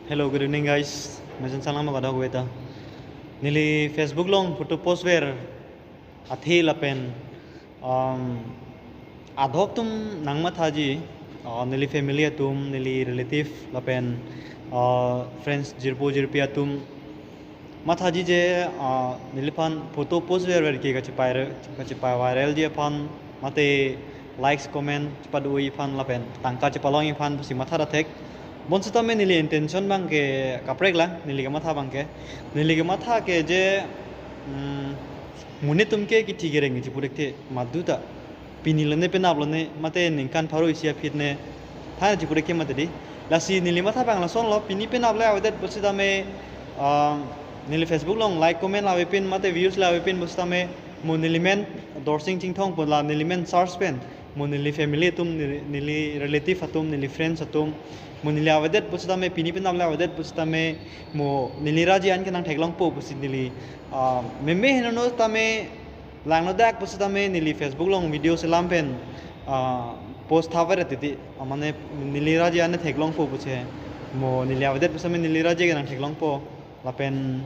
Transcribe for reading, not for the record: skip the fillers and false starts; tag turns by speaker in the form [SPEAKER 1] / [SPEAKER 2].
[SPEAKER 1] Hello, good evening guys. Majan salam magada hueta. Nili Facebook long photo post ver athi lapen adhok tum nangma thaji nili family atum nili relative lapen friends jirpo jirpia tum mathaji je nili pan photo post ver ke kachi viral je pan mate likes comment padui pan lapen tangka che palong pan si mathara thek bon sitame nili intention bangke kaprek lang nili ka matha bangke nili ka matha ke je mune tumke ki tigere ngi purekte maduta pinilane penablone mate ningkan pharo isia fitne tha ji pureke matedi lasi nili matha bangla son lo pini penable awedet bositame nili Facebook long like comment lawe pin mate views lawe pin bositame monilimen dorsing chingthong pola nilimen search pen monili family tum nili relative atum nili friends atum monili awedet bositame pini penable awedet bositame mo nili raji an kanang theklong po bosit nili meme henono tame langno dak bositame nili Facebook long video selam pen post thawer titi amane nili raji an theklong po boche mo nili awedet bositame nili raji kanang theklong po lapen